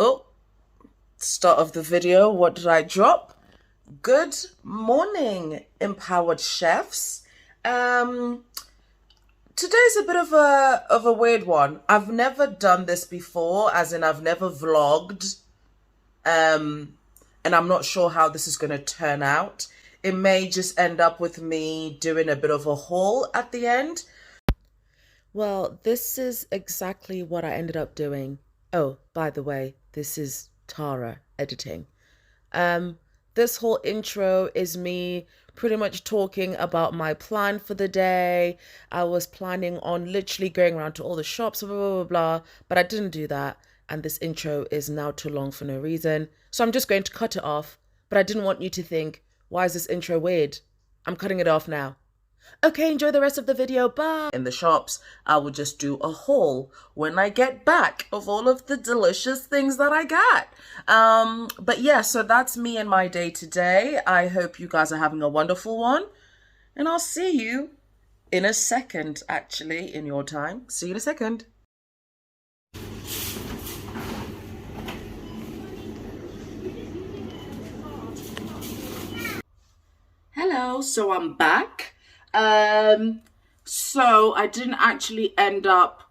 Oh, start of the video. What did I drop? Good morning, empowered chefs. Today's a bit of a weird one. I've never done this before, as in I've never vlogged. And I'm not sure how this is going to turn out. It may just end up with me doing a bit of a haul at the end. Well, this is exactly what I ended up doing. Oh, by the way, this is Tara editing. This whole intro is me pretty much talking about my plan for the day. I was planning on literally going around to all the shops, blah, blah, blah, blah, but I didn't do that. And this intro is now too long for no reason. So I'm just going to cut it off. But I didn't want you to think, why is this intro weird? I'm cutting it off now. Okay, enjoy the rest of the video. Bye. In the shops, I will just do a haul when I get back of all of the delicious things that I got. But yeah, so that's me and my day today. I hope you guys are having a wonderful one. And I'll see you in a second, actually, in your time. See you in a second. Hello, so I'm back. So I didn't actually end up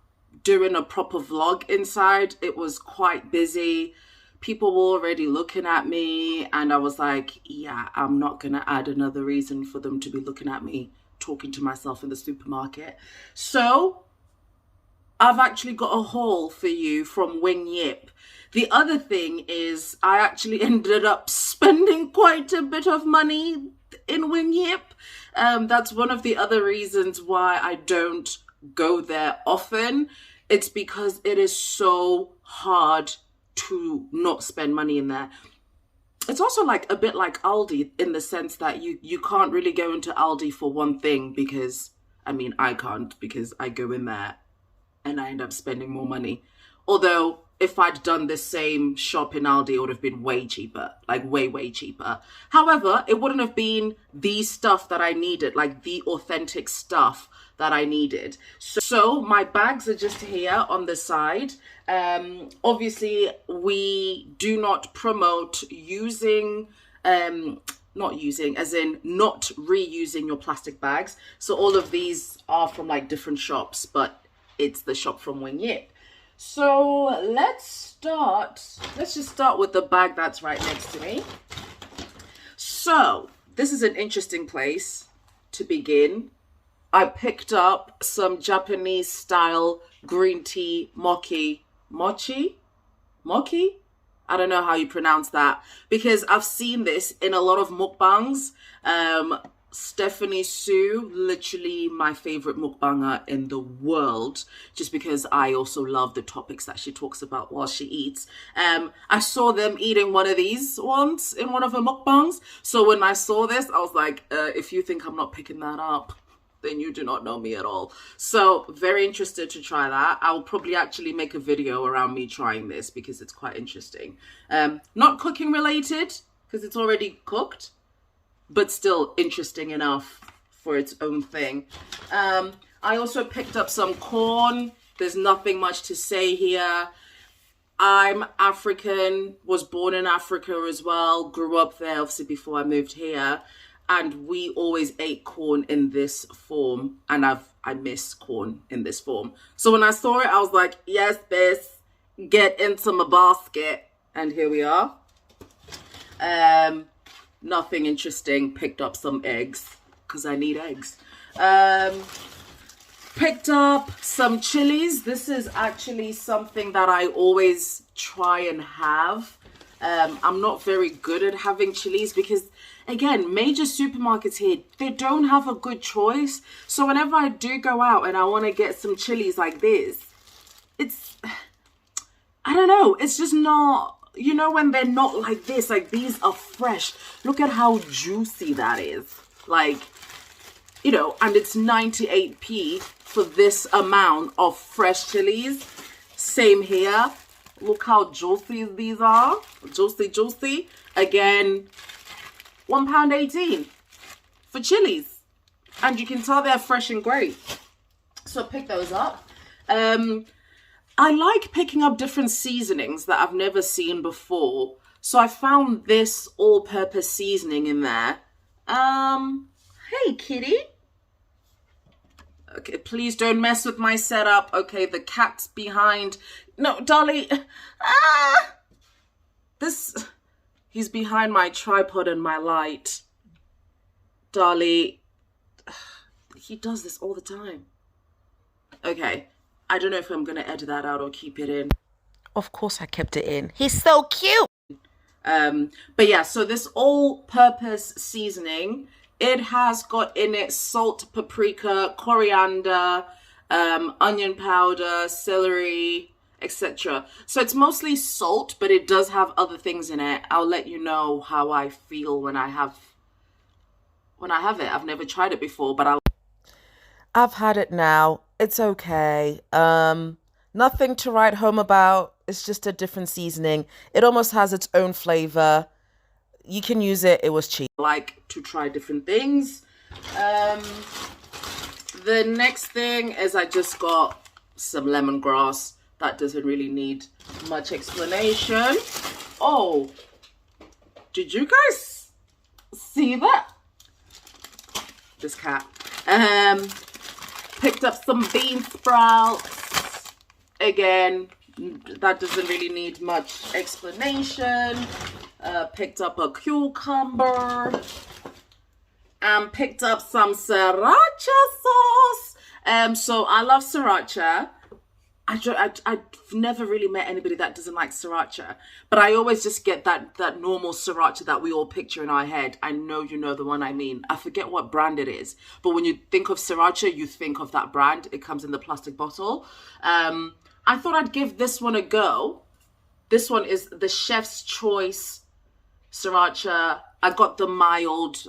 doing a proper vlog inside. It was quite busy. People were already looking at me and I was like, yeah, I'm not gonna add another reason for them to be looking at me talking to myself in the supermarket. So I've actually got a haul for you from Wing Yip. The other thing is I actually ended up spending quite a bit of money in Wing Yip. That's one of the other reasons why I don't go there often. It's because it is so hard to not spend money in there. It's also like a bit like Aldi in the sense that you can't really go into Aldi for one thing because, I mean, I can't because I go in there and I end up spending more money. Although if I'd done the same shop in Aldi, it would have been way cheaper, like way, way cheaper. However, it wouldn't have been the stuff that I needed, like the authentic stuff that I needed. So my bags are just here on the side. Obviously, we do not promote using, not reusing your plastic bags. So all of these are from like different shops, but it's the shop from Wing Yip. So let's just start with the bag that's right next to me. So this is an interesting place to begin. I picked up some Japanese style green tea mochi. I don't know how you pronounce that because I've seen this in a lot of mukbangs. Stephanie Sue, literally my favorite mukbanger in the world, just because I also love the topics that she talks about while she eats. I saw them eating one of these once in one of her mukbangs. So when I saw this, I was like, if you think I'm not picking that up, then you do not know me at all. So very interested to try that. I'll probably actually make a video around me trying this because it's quite interesting. Not cooking related because it's already cooked, but still interesting enough for its own thing. I also picked up some corn. There's nothing much to say here. I'm African, was born in Africa as well, grew up there obviously before I moved here. And we always ate corn in this form. And I miss corn in this form. So when I saw it, I was like, yes, this, get into my basket. And here we are. Nothing interesting. Picked up some eggs because I need eggs. Picked up some chilies. This is actually something that I always try and have. I'm not very good at having chilies because, again, major supermarkets here, they don't have a good choice. So whenever I do go out and I want to get some chilies like this, I don't know, it's just not... You know, when they're not like this, like these are fresh. Look at how juicy that is. Like, you know, and it's 98p for this amount of fresh chilies. Same here. Look how juicy these are. Juicy, juicy. Again, £1.18 for chilies. And you can tell they're fresh and great. So pick those up. I like picking up different seasonings that I've never seen before. So I found this all-purpose seasoning in there. Hey, kitty. Okay, please don't mess with my setup. Okay, the cat's behind. No, Dolly. Ah! He's behind my tripod and my light. Dolly. He does this all the time. Okay, I don't know if I'm going to edit that out or keep it in. Of course I kept it in. He's so cute. But yeah, so this all-purpose seasoning, it has got in it salt, paprika, coriander, onion powder, celery, etc. So it's mostly salt, but it does have other things in it. I'll let you know how I feel when I have it. I've never tried it before, but I've had it now. It's okay. Nothing to write home about. It's just a different seasoning. It almost has its own flavor. You can use it. It was cheap. I like to try different things. The next thing is I just got some lemongrass. That doesn't really need much explanation. Oh, did you guys see that? This cat. Picked up some bean sprouts. Again, that doesn't really need much explanation. Picked up a cucumber. And picked up some sriracha sauce. So I love sriracha. I've never really met anybody that doesn't like sriracha, but I always just get that normal sriracha that we all picture in our head. I know you know the one I mean. I forget what brand it is, but when you think of sriracha, you think of that brand. It comes in the plastic bottle. I thought I'd give this one a go. This one is the Chef's Choice sriracha. I got the mild.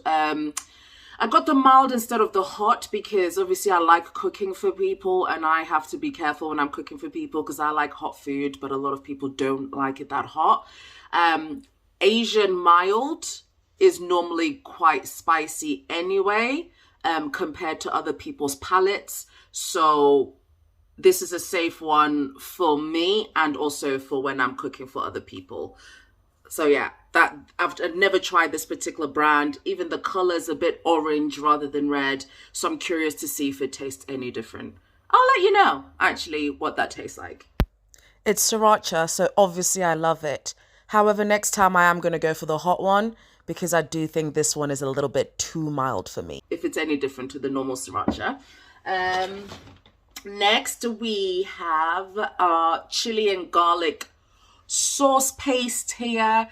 I got the mild instead of the hot because obviously I like cooking for people and I have to be careful when I'm cooking for people because I like hot food, but a lot of people don't like it that hot. Asian mild is normally quite spicy anyway, compared to other people's palates. So this is a safe one for me and also for when I'm cooking for other people. So yeah, that I've never tried this particular brand. Even the color's a bit orange rather than red. So I'm curious to see if it tastes any different. I'll let you know, actually, what that tastes like. It's sriracha, so obviously I love it. However, next time I am going to go for the hot one because I do think this one is a little bit too mild for me. If it's any different to the normal sriracha. Next, we have our chili and garlic sauce paste here.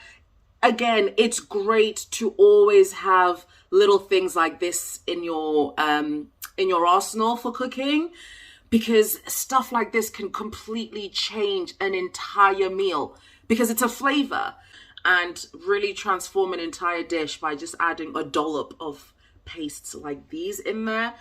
Again, it's great to always have little things like this in your arsenal for cooking because stuff like this can completely change an entire meal because it's a flavor and really transform an entire dish by just adding a dollop of pastes like these in there.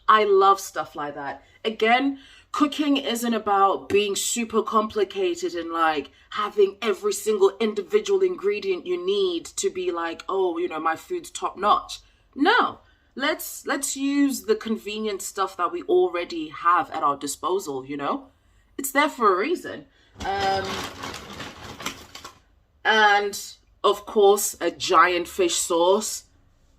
I love stuff like that. Again, cooking isn't about being super complicated and like having every single individual ingredient you need to be like, oh, you know, my food's top notch. No, let's use the convenient stuff that we already have at our disposal, you know? It's there for a reason. And of course, a giant fish sauce.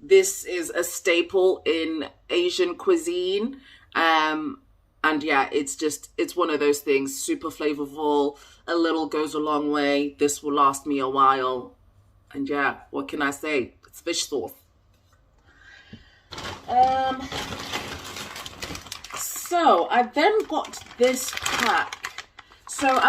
This is a staple in Asian cuisine. And yeah, it's one of those things, super flavorful. A little goes a long way. This will last me a while. And yeah, what can I say? It's fish sauce. So I then got this pack. So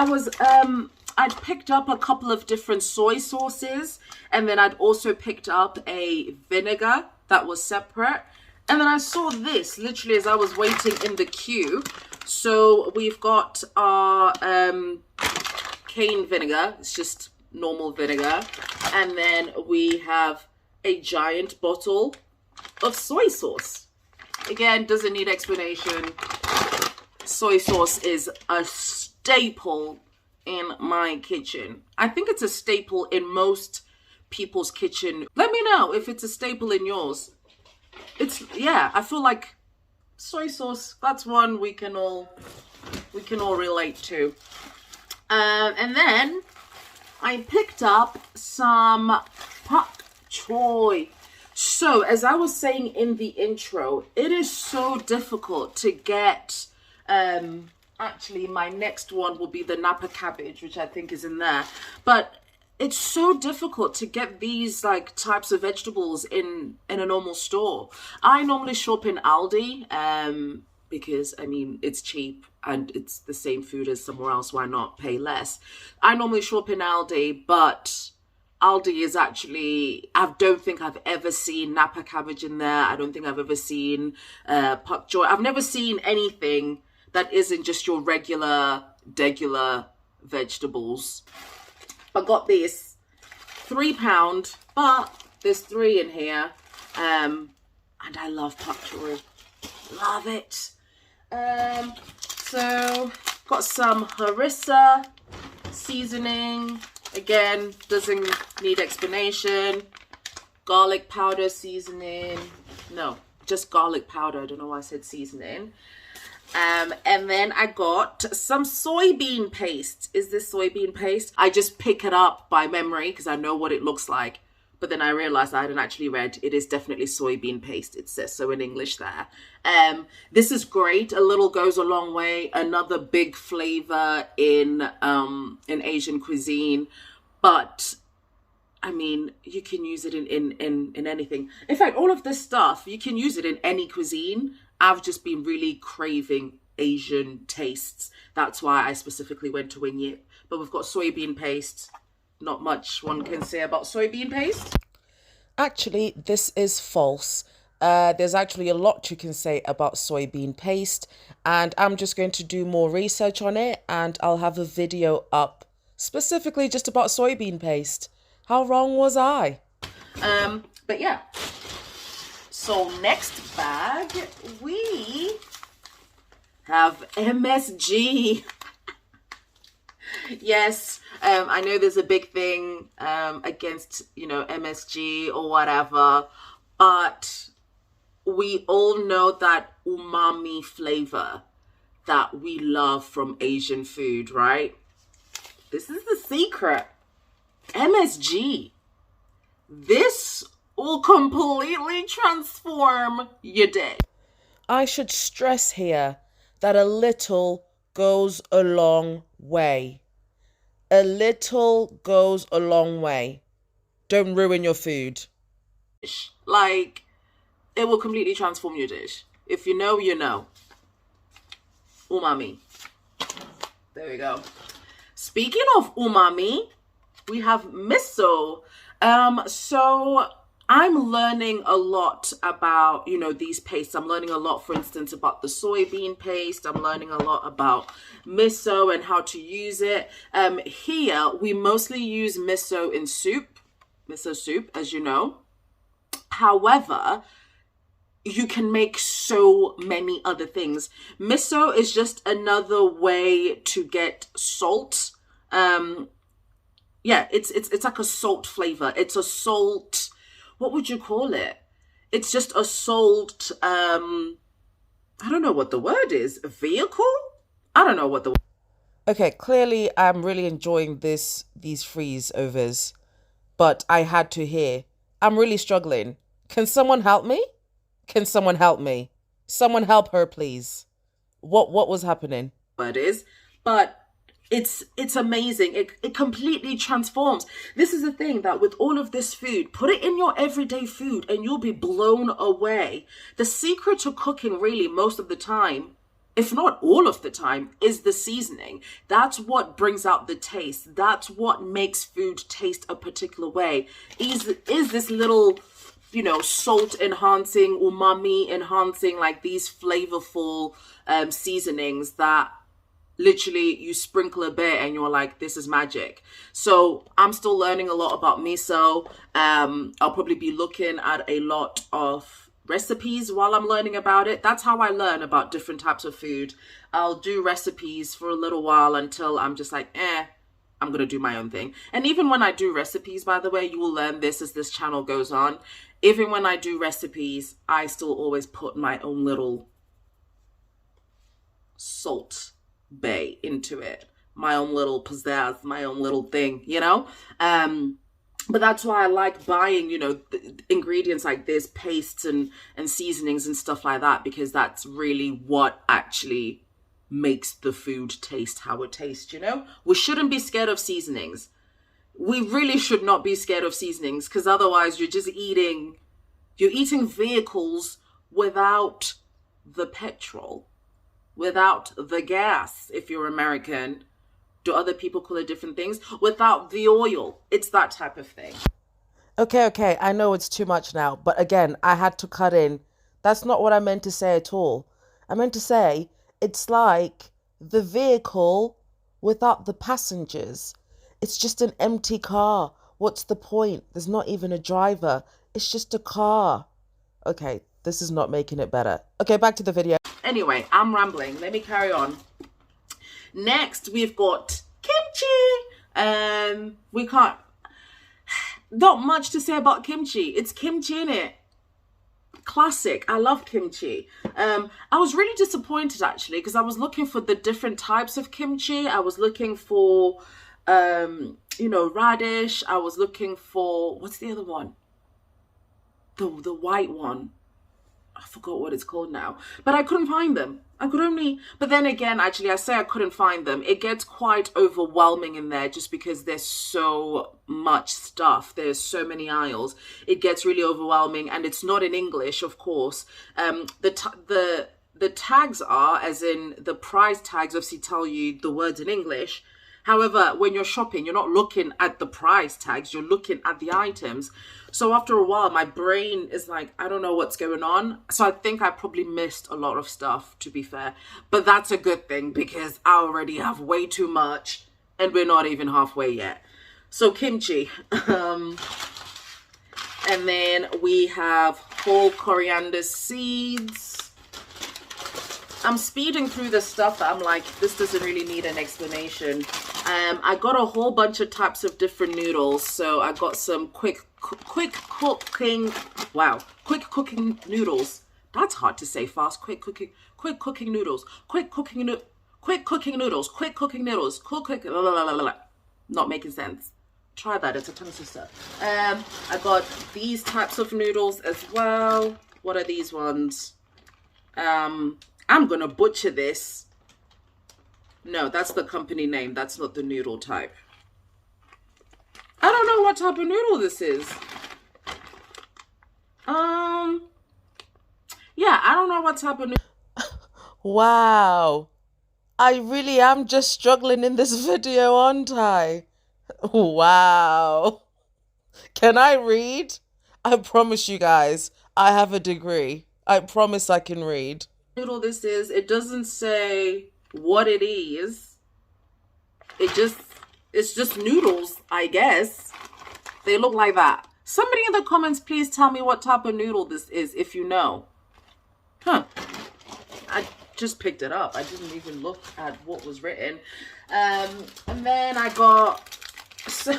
I'd picked up a couple of different soy sauces, and then I'd also picked up a vinegar that was separate. And then I saw this literally as I was waiting in the queue. So we've got our cane vinegar. It's just normal vinegar. And then we have a giant bottle of soy sauce. Again, doesn't need explanation. Soy sauce is a staple in my kitchen. I think it's a staple in most people's kitchen. Let me know if it's a staple in yours. I feel like soy sauce, that's one we can all relate to. And then I picked up some pak choy. So, as I was saying in the intro, it is so difficult to get. Actually, my next one will be the Napa cabbage, which I think is in there. But it's so difficult to get these like types of vegetables in a normal store. I normally shop in Aldi, because I mean it's cheap and it's the same food as somewhere else. Why not pay less? I normally shop in Aldi, but Aldi is actually, I don't think I've ever seen Napa cabbage in there. I don't think I've ever seen pak choy. I've never seen anything that isn't just your regular vegetables. I got this £3, but there's 3 in here. And I love pak choy. Love it. So got some harissa seasoning. Again, doesn't need explanation. Garlic powder seasoning. No, just garlic powder. I don't know why I said seasoning. And then I got some soybean paste. Is this soybean paste? I just pick it up by memory because I know what it looks like. But then I realized I hadn't actually read. It is definitely soybean paste. It says so in English there. This is great. A little goes a long way. Another big flavor in Asian cuisine. But I mean, you can use it in anything. In fact, all of this stuff, you can use it in any cuisine. I've just been really craving Asian tastes. That's why I specifically went to Wing Yip. But we've got soybean paste. Not much one can say about soybean paste. Actually, this is false. There's actually a lot you can say about soybean paste, and I'm just going to do more research on it, and I'll have a video up specifically just about soybean paste. How wrong was I? But yeah. So next bag, we have MSG. Yes, I know there's a big thing against, MSG or whatever, but we all know that umami flavor that we love from Asian food, right? This is the secret. MSG. This will completely transform your day. I should stress here that a little goes a long way. A little goes a long way. Don't ruin your food. Like, it will completely transform your dish. If you know, you know. Umami. There we go. Speaking of umami, we have miso. So I'm learning a lot about, these pastes. I'm learning a lot, for instance, about the soybean paste. I'm learning a lot about miso and how to use it. Here, we mostly use miso in miso soup, as you know. However, you can make so many other things. Miso is just another way to get salt. Yeah, it's like a salt flavor. It's a salt. What would you call it? It's just a salt. I don't know what the word is. Vehicle? I don't know what the. Okay, clearly I'm really enjoying these freeze overs, but I had to hear. I'm really struggling. Can someone help me? Can someone help me? Someone help her, please. What was happening? Word is, but it's amazing. It completely transforms. This is the thing, that with all of this food, put it in your everyday food and you'll be blown away. The secret to cooking, really, most of the time, if not all of the time, is the seasoning. That's what brings out the taste. That's what makes food taste a particular way. Is this little, salt enhancing, umami enhancing, like these flavorful seasonings that literally you sprinkle a bit and you're like, this is magic. So I'm still learning a lot about miso. I'll probably be looking at a lot of recipes while I'm learning about it. That's how I learn about different types of food. I'll do recipes for a little while until I'm just like, I'm going to do my own thing. And even when I do recipes, by the way, you will learn this as this channel goes on. Even when I do recipes, I still always put my own little salt bay into it. my own little pizzazz, my own little thing, you know? But that's why I like buying, ingredients like this, pastes and seasonings and stuff like that, because that's really what actually makes the food taste how it tastes, We shouldn't be scared of seasonings. We really should not be scared of seasonings, because otherwise you're eating vehicles without the petrol, without the gas, if you're American. Do other people call it different things? Without the oil. It's that type of thing. Okay, I know it's too much now, but again, I had to cut in. That's not what I meant to say at all. I meant to say it's like the vehicle without the passengers. It's just an empty car. What's the point? There's not even a driver. It's just a car. Okay, this is not making it better. Okay, back to the video. Anyway, I'm rambling. Let me carry on. Next, we've got kimchi. We can't... Not much to say about kimchi. It's kimchi, innit? Classic. I love kimchi. I was really disappointed, actually, because I was looking for the different types of kimchi. I was looking for, radish. I was looking for... What's the other one? The white one. I forgot what it's called now, but I couldn't find them. But then again, actually, I say I couldn't find them. It gets quite overwhelming in there just because there's so much stuff. There's so many aisles. It gets really overwhelming, and it's not in English, of course. The tags are, as in the price tags, obviously tell you the words in English. However, when you're shopping, you're not looking at the price tags, you're looking at the items. So after a while, my brain is like, I don't know what's going on. So I think I probably missed a lot of stuff, to be fair. But that's a good thing, because I already have way too much and we're not even halfway yet. So kimchi. And then we have whole coriander seeds. I'm speeding through this stuff that I'm like, this doesn't really need an explanation. I got a whole bunch of types of different noodles. So I got some quick cooking noodles. That's hard to say fast. Quick cooking noodles. Not making sense. Try that. It's a tongue twister. I got these types of noodles as well. What are these ones? I'm gonna butcher this. No, that's the company name. That's not the noodle type. I don't know what type of noodle this is. Yeah, I don't know what type of noodle. Wow. I really am just struggling in this video, aren't I? Wow. Can I read? I promise you guys, I have a degree. I promise I can read. Noodle this is. It doesn't say what it is. It's just noodles, I guess. They look like that. Somebody in the comments, please tell me what type of noodle this is, if you know. I just picked it up. I didn't even look at what was written. And then I got... So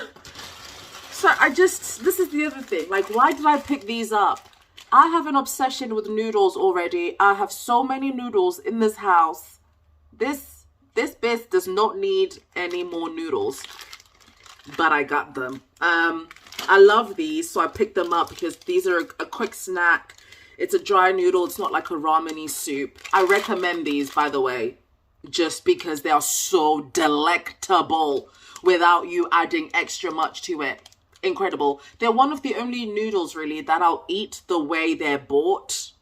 this is the other thing. Like, why did I pick these up? I have an obsession with noodles already. I have so many noodles in this house. This base does not need any more noodles, but I got them. I love these, so I picked them up because these are a quick snack. It's a dry noodle. It's not like a ramen-y soup. I recommend these, by the way, just because they are so delectable without you adding extra much to it. Incredible. They're one of the only noodles really that I'll eat the way they're bought.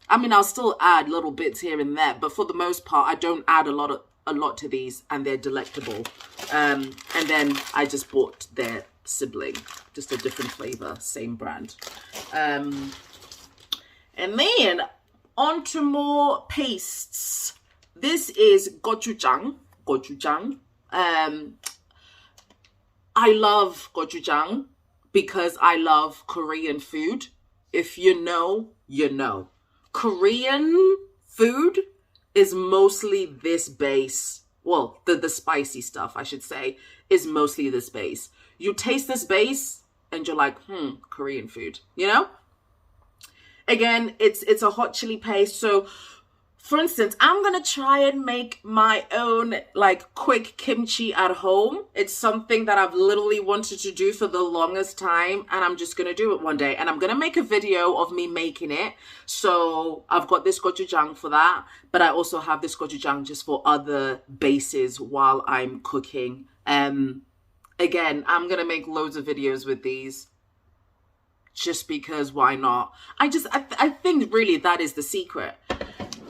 I mean, I'll still add little bits here and there, but for the most part, I don't add a lot to these, and they're delectable. And then I just bought their sibling, just a different flavor, same brand. And then on to more pastes. This is gochujang. I love gochujang because I love Korean food. If you know, you know. Korean food is mostly this base. Well, the spicy stuff, I should say, is mostly this base. You taste this base and you're like, Korean food, you know? Again, it's a hot chili paste. So For instance, I'm gonna try and make my own like quick kimchi at home. It's something that I've literally wanted to do for the longest time, and I'm just gonna do it one day. And I'm gonna make a video of me making it. So I've got this gochujang for that, but I also have this gochujang just for other bases while I'm cooking. Again, I'm gonna make loads of videos with these just because why not? I think really that is the secret.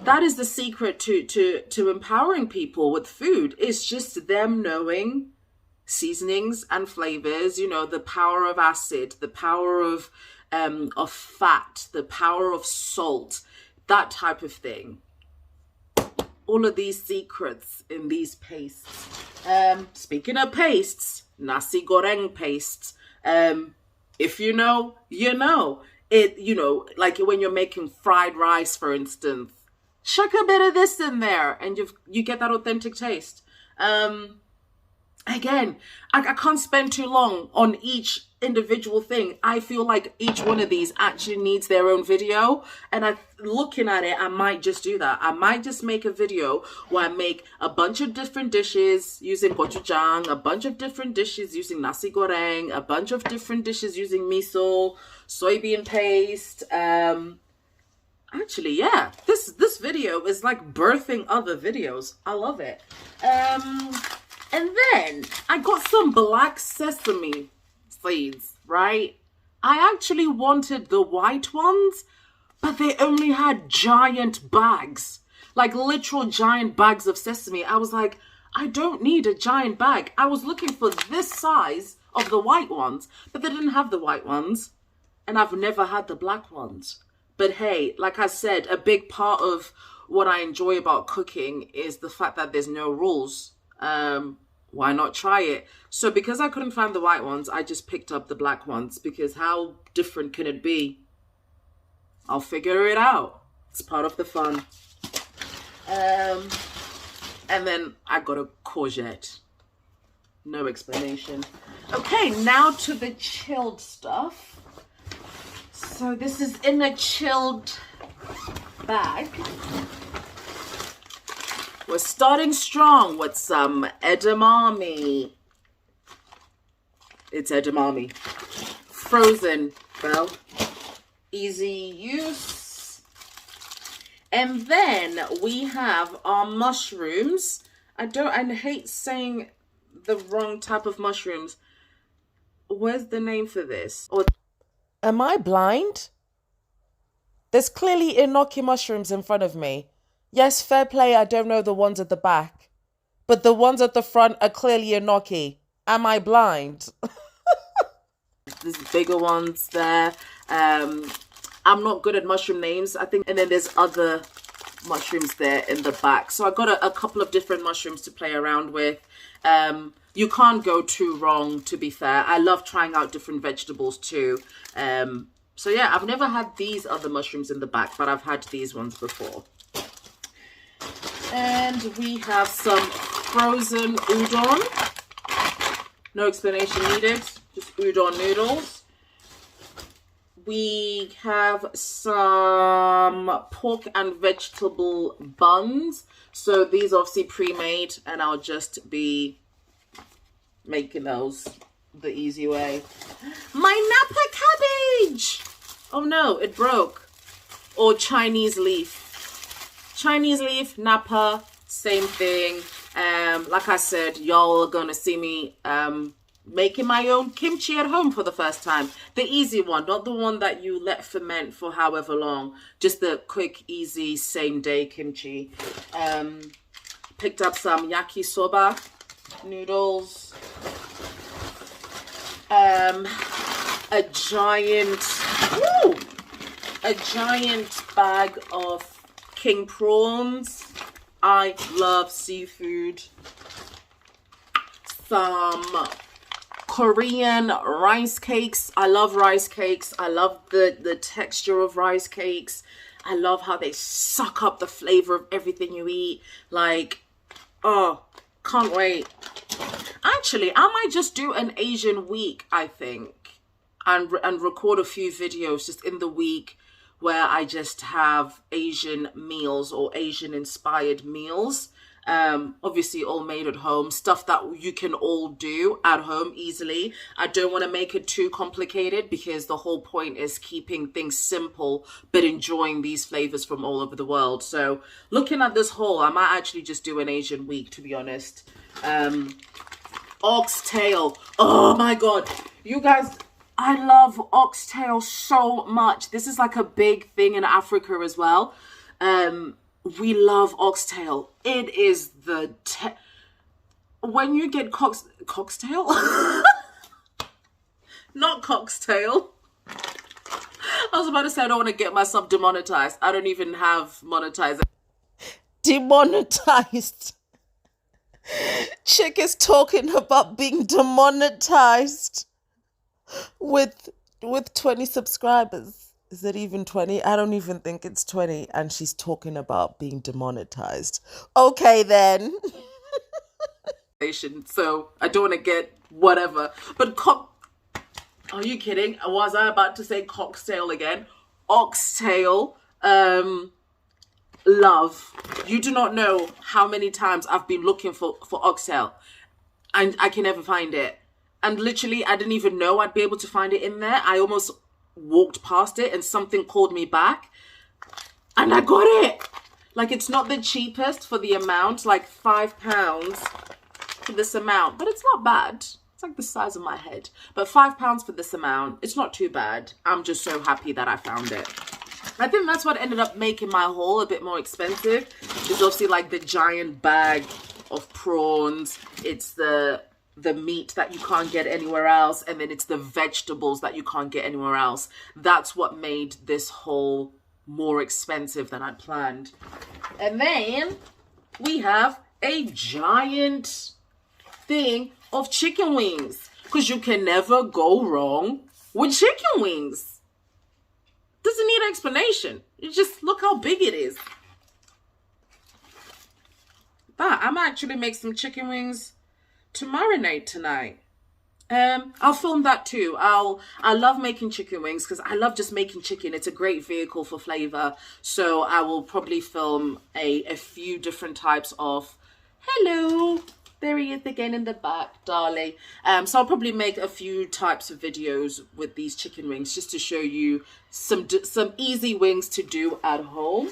That is the secret to empowering people with food. It's just them knowing seasonings and flavors, you know, the power of acid, the power of fat, the power of salt, that type of thing. All of these secrets in these pastes. Speaking of pastes, nasi goreng pastes. If you know, you know. It, you know, like when you're making fried rice, for instance, chuck a bit of this in there and you get that authentic taste. Again, I can't spend too long on each individual thing. I feel like each one of these actually needs their own video, and looking at it, I might just do that. I might just make a video where I make a bunch of different dishes using gochujang, a bunch of different dishes using nasi goreng, a bunch of different dishes using miso, soybean paste. Actually, yeah, this video is like birthing other videos. I love it. And then I got some black sesame seeds, right? I actually wanted the white ones, but they only had giant bags, like literal giant bags of sesame. I was like, I don't need a giant bag. I was looking for this size of the white ones, but they didn't have the white ones, and I've never had the black ones. But hey, like I said, a big part of what I enjoy about cooking is the fact that there's no rules. Why not try it? So because I couldn't find the white ones, I just picked up the black ones, because how different can it be? I'll figure it out. It's part of the fun. And then I got a courgette. No explanation. Okay, now to the chilled stuff. So this is in a chilled bag. We're starting strong with some edamame. It's edamame. Frozen, well, easy use. And then we have our mushrooms. I hate saying the wrong type of mushrooms. Where's the name for this? Or Am I blind? There's clearly enoki mushrooms in front of me. Yes, fair play, I don't know the ones at the back. But the ones at the front are clearly enoki. Am I blind? There's bigger ones there. I'm not good at mushroom names, I think. And then there's other mushrooms there in the back. So I got a couple of different mushrooms to play around with. You can't go too wrong, to be fair. I love trying out different vegetables too. So yeah, I've never had these other mushrooms in the back, but I've had these ones before. And we have some frozen udon. No explanation needed, just udon noodles. We have some pork and vegetable buns. So these are obviously pre-made, and I'll just be making those the easy way. My Napa cabbage! Oh no, it broke. Or Chinese leaf. Chinese leaf, Napa, same thing. Like I said, y'all are gonna see me making my own kimchi at home for the first time. The easy one, not the one that you let ferment for however long. Just the quick, easy, same day kimchi. Picked up some yakisoba noodles. A giant bag of king prawns. I love seafood. Some Korean rice cakes. I love rice cakes. I love the texture of rice cakes. I love how they suck up the flavor of everything you eat. Like, oh, can't wait. Actually, I might just do an Asian week, I think, and record a few videos just in the week where I just have Asian meals or Asian inspired meals. Obviously all made at home, stuff that you can all do at home easily. I don't want to make it too complicated because the whole point is keeping things simple but enjoying these flavors from all over the world. So looking at this haul, I might actually just do an Asian week, to be honest. Oxtail, oh my god, you guys, I love oxtail so much. This is like a big thing in Africa as well. We love oxtail. It is the when you get coxtail, not coxtail. I was about to say I don't want to get myself demonetized. I don't even have monetization. Demonetized. Chick is talking about being demonetized with 20 subscribers. Is it even 20? I don't even think it's 20. And she's talking about being demonetized. Okay, then. So I don't want to get whatever. But are you kidding? Was I about to say cocktail again? Oxtail. Love. You do not know how many times I've been looking for oxtail. And I can never find it. And literally, I didn't even know I'd be able to find it in there. I almost walked past it and something called me back and I got it. Like, it's not the cheapest for the amount, like £5 for this amount, but it's not bad. It's like the size of my head, but £5 for this amount, it's not too bad. I'm just so happy that I found it. I think that's what ended up making my haul a bit more expensive. It's obviously like the giant bag of prawns. It's the meat that you can't get anywhere else, and then it's the vegetables that you can't get anywhere else. That's what made this haul more expensive than I planned. And then we have a giant thing of chicken wings, because you can never go wrong with chicken wings. Doesn't need explanation. You just look how big it is. But I'm actually make some chicken wings to marinate tonight. I'll film that too. I love making chicken wings because I love just making chicken. It's a great vehicle for flavor. So I will probably film a few different types of, hello, there he is again in the back, darling. So I'll probably make a few types of videos with these chicken wings just to show you some easy wings to do at home.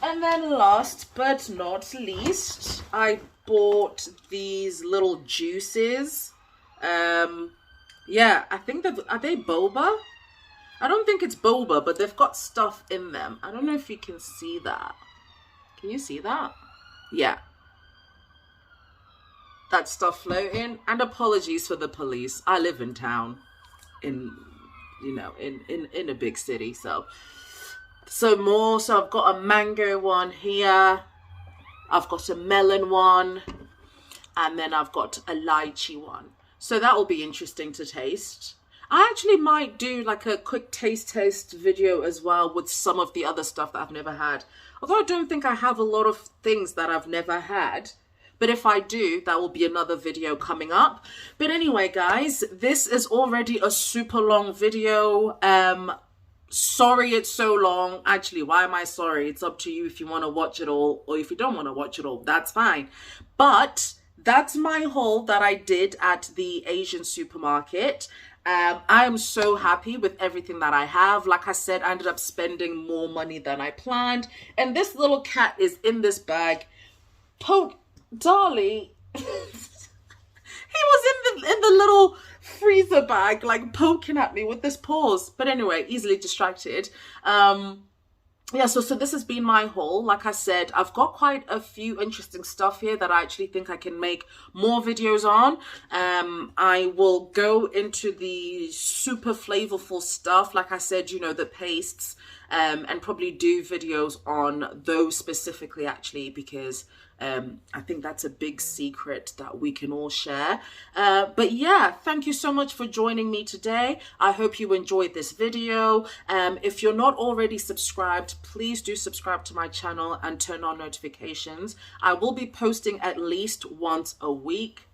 And then last but not least, I bought these little juices. Yeah, I think are they boba? I don't think it's boba, but they've got stuff in them. I don't know if you can see that. Can you see that? Yeah. That stuff floating. And apologies for the police. I live in town, in a big city, so more. So I've got a mango one here. I've got a melon one, and then I've got a lychee one. So that will be interesting to taste. I actually might do like a quick taste video as well with some of the other stuff that I've never had. Although I don't think I have a lot of things that I've never had. But if I do, that will be another video coming up. But anyway, guys, this is already a super long video. Sorry it's so long. Actually, why am I sorry? It's up to you if you want to watch it all, or if you don't want to watch it all, that's fine. But that's my haul that I did at the Asian supermarket. I am so happy with everything that I have. Like I said, I ended up spending more money than I planned. And this little cat is in this bag. Darling, he was in the little freezer bag, like poking at me with this paws. But anyway, easily distracted. Yeah, so this has been my haul. Like I said, I've got quite a few interesting stuff here that I actually think I can make more videos on. I will go into the super flavorful stuff, like I said, the pastes, and probably do videos on those specifically, actually, because I think that's a big secret that we can all share. But yeah, thank you so much for joining me today. I hope you enjoyed this video. If you're not already subscribed, please do subscribe to my channel and turn on notifications. I will be posting at least once a week.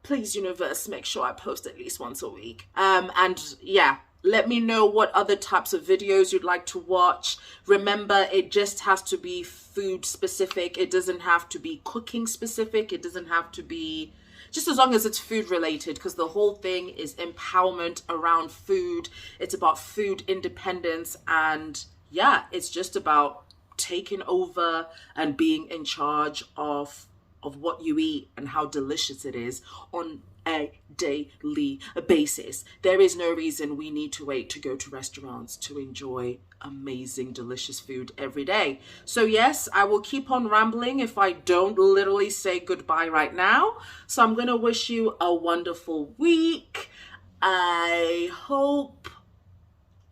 please, universe, make sure I post at least once a week. And yeah, let me know what other types of videos you'd like to watch. Remember, it just has to be food specific. It doesn't have to be cooking specific. It doesn't have to be, just as long as it's food related, because the whole thing is empowerment around food. It's about food independence. And yeah, it's just about taking over and being in charge of what you eat and how delicious it is on a daily basis. There is no reason we need to wait to go to restaurants to enjoy amazing, delicious food every day. So yes, I will keep on rambling if I don't literally say goodbye right now. So I'm going to wish you a wonderful week. I hope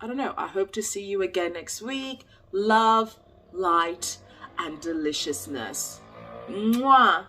to see you again next week. Love, light, and deliciousness. Mwah.